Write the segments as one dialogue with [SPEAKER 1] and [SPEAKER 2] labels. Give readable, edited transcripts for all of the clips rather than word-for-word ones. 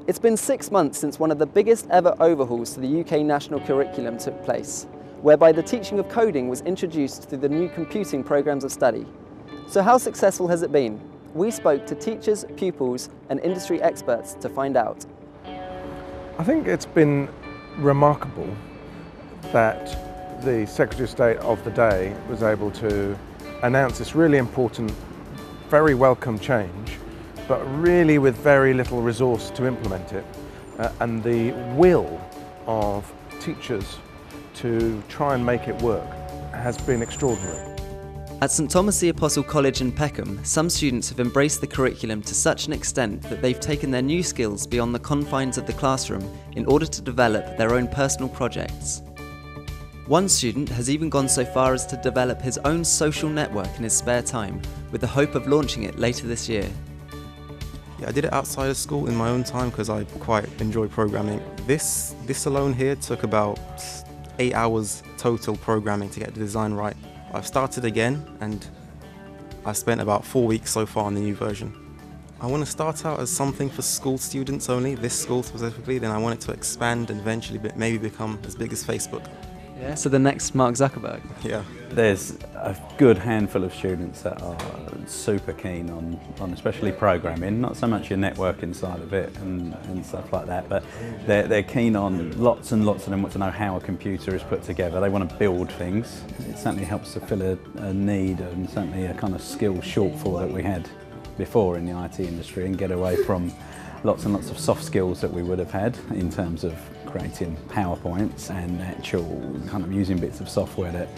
[SPEAKER 1] It's been 6 months since one of the biggest ever overhauls to the UK national curriculum took place, whereby the teaching of coding was introduced through the new computing programmes of study. So how successful has it been? We spoke to teachers, pupils and industry experts to find out.
[SPEAKER 2] I think it's been remarkable that the Secretary of State of the day was able to announce this really important, very welcome change, but really with very little resource to implement it, and the will of teachers to try and make it work has been extraordinary.
[SPEAKER 1] At St Thomas the Apostle College in Peckham, some students have embraced the curriculum to such an extent that they've taken their new skills beyond the confines of the classroom in order to develop their own personal projects. One student has even gone so far as to develop his own social network in his spare time, with the hope of launching it later this year.
[SPEAKER 3] Yeah, I did it outside of school in my own time because I quite enjoy programming. This alone here took about 8 hours total programming to get the design right. I've started again and I've spent about 4 weeks so far on the new version. I want to start out as something for school students only, this school specifically, then I want it to expand and eventually maybe become as big as Facebook.
[SPEAKER 1] Yeah, so the next Mark Zuckerberg.
[SPEAKER 3] Yeah.
[SPEAKER 4] There's a good handful of students that are super keen on especially programming, not so much your networking side of it and stuff like that, but they're keen on lots and lots of them want to know how a computer is put together. They want to build things. It certainly helps to fill a need and certainly a kind of skill shortfall that we had before in the IT industry and get away from lots and lots of soft skills that we would have had in terms of creating PowerPoints and actual kind of using bits of software that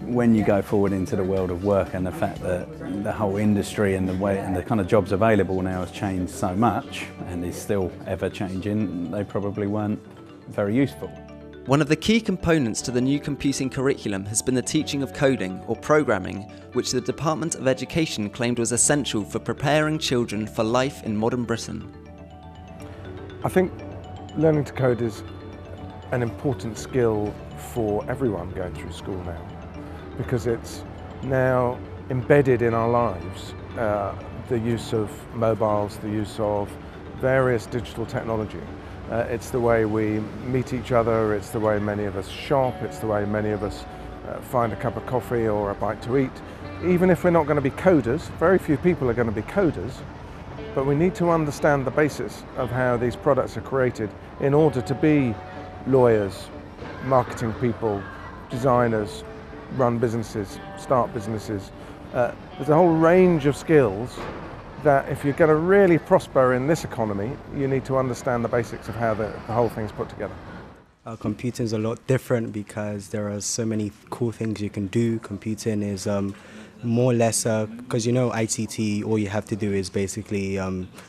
[SPEAKER 4] when you go forward into the world of work and the fact that the whole industry and the way and the kind of jobs available now has changed so much and is still ever changing, they probably weren't very useful.
[SPEAKER 1] One of the key components to the new computing curriculum has been the teaching of coding or programming, which the Department of Education claimed was essential for preparing children for life in modern Britain.
[SPEAKER 2] I think learning to code is an important skill for everyone going through school now, because it's now embedded in our lives, the use of mobiles, the use of various digital technology. It's the way we meet each other, it's the way many of us shop, it's the way many of us find a cup of coffee or a bite to eat. Even if we're not going to be coders, very few people are going to be coders, but we need to understand the basis of how these products are created in order to be lawyers, marketing people, designers, run businesses, start businesses. There's a whole range of skills that if you're going to really prosper in this economy, you need to understand the basics of how the whole thing's put together.
[SPEAKER 5] Computing is a lot different because there are so many cool things you can do. Computing is more or less, because you know ICT, all you have to do is basically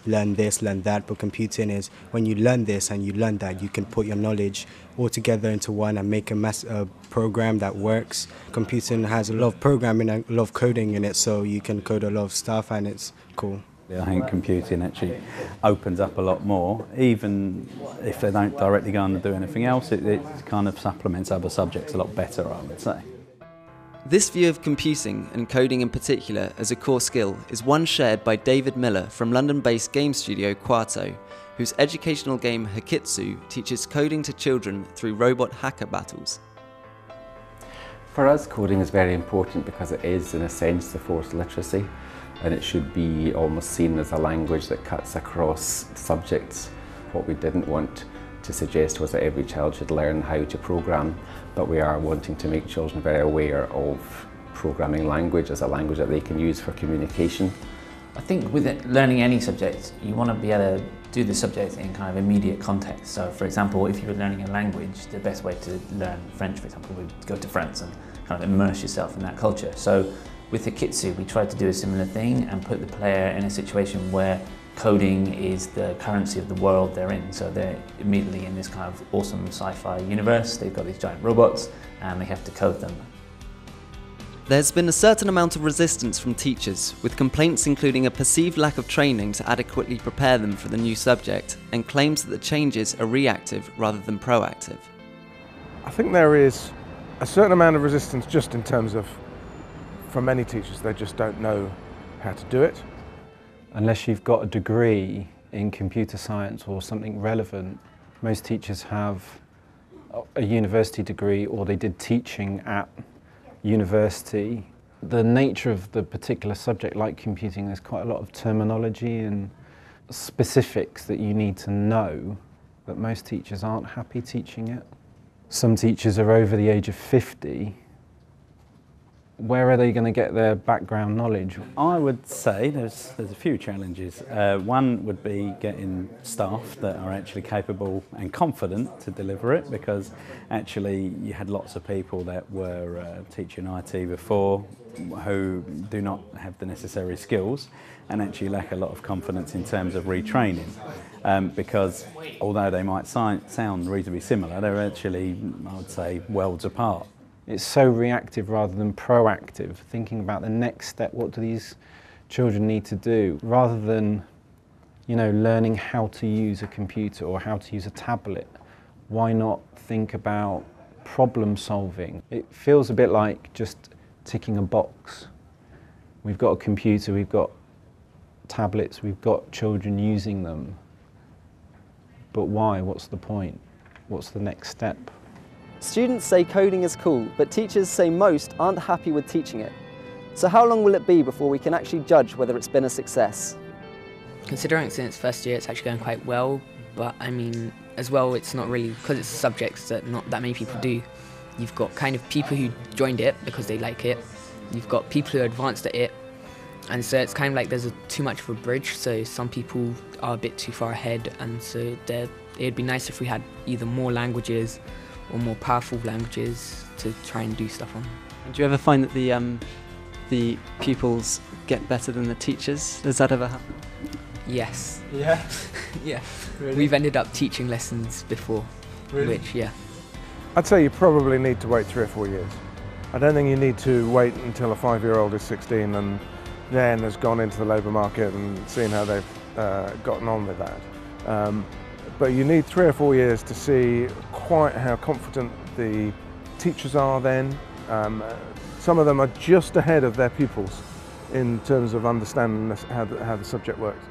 [SPEAKER 5] learn this, learn that, but computing is when you learn this and you learn that, you can put your knowledge all together into one and make a program that works. Computing has a lot of programming and a lot of coding in it, so you can code a lot of stuff and it's cool.
[SPEAKER 4] I think computing actually opens up a lot more, even if they don't directly go on to do anything else, it kind of supplements other subjects a lot better, I would say.
[SPEAKER 1] This view of computing, and coding in particular, as a core skill is one shared by David Miller from London-based game studio Quarto, whose educational game Hakitsu teaches coding to children through robot hacker battles.
[SPEAKER 6] For us, coding is very important because it is, in a sense, the fourth literacy, and it should be almost seen as a language that cuts across subjects. What we didn't want to suggest was that every child should learn how to program, but we are wanting to make children very aware of programming language as a language that they can use for communication.
[SPEAKER 7] I think with learning any subject, you want to be able to do the subject in kind of immediate context. So for example, if you were learning a language, the best way to learn French, for example, would be to go to France and kind of immerse yourself in that culture. So with Hakitsu, we tried to do a similar thing and put the player in a situation where coding is the currency of the world they're in. So they're immediately in this kind of awesome sci-fi universe. They've got these giant robots and they have to code them.
[SPEAKER 1] There's been a certain amount of resistance from teachers, with complaints including a perceived lack of training to adequately prepare them for the new subject, and claims that the changes are reactive rather than proactive.
[SPEAKER 2] I think there is a certain amount of resistance just in terms of, for many teachers, they just don't know how to do it.
[SPEAKER 8] Unless you've got a degree in computer science or something relevant, most teachers have a university degree or they did teaching at university. The nature of the particular subject, like computing, there's quite a lot of terminology and specifics that you need to know that most teachers aren't happy teaching it. Some teachers are over the age of 50. Where are they going to get their background knowledge?
[SPEAKER 4] I would say there's a few challenges. One would be getting staff that are actually capable and confident to deliver it, because actually you had lots of people that were teaching IT before who do not have the necessary skills and actually lack a lot of confidence in terms of retraining. Because although they might sound reasonably similar, they're actually, I would say, worlds apart.
[SPEAKER 8] It's so reactive rather than proactive, thinking about the next step. What do these children need to do? Rather than, learning how to use a computer or how to use a tablet, why not think about problem solving? It feels a bit like just ticking a box. We've got a computer, we've got tablets, we've got children using them. But why? What's the point? What's the next step?
[SPEAKER 1] Students say coding is cool, but teachers say most aren't happy with teaching it. So how long will it be before we can actually judge whether it's been a success?
[SPEAKER 9] Considering it's in its first year, it's actually going quite well, but I mean, as well, it's not really, because it's subjects that not that many people do. You've got kind of people who joined it because they like it. You've got people who are advanced at it. And so it's kind of like there's too much of a bridge, so some people are a bit too far ahead, and so it'd be nice if we had either more languages or more powerful languages to try and do stuff on.
[SPEAKER 1] And do you ever find that the pupils get better than the teachers? Does that ever happen?
[SPEAKER 9] Yes.
[SPEAKER 1] Yeah?
[SPEAKER 9] Yeah.
[SPEAKER 1] Really?
[SPEAKER 9] We've ended up teaching lessons before,
[SPEAKER 1] Really?
[SPEAKER 9] which, yeah.
[SPEAKER 2] I'd say you probably need to wait 3 or 4 years. I don't think you need to wait until a 5-year-old is 16 and then has gone into the labour market and seen how they've gotten on with that. But you need 3 or 4 years to see quite how confident the teachers are then. Some of them are just ahead of their pupils in terms of understanding how the subject works.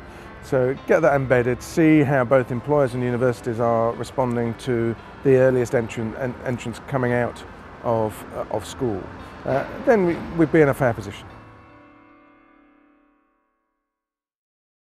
[SPEAKER 2] So get that embedded, see how both employers and universities are responding to the earliest entrants coming out of school. Then we'd be in a fair position.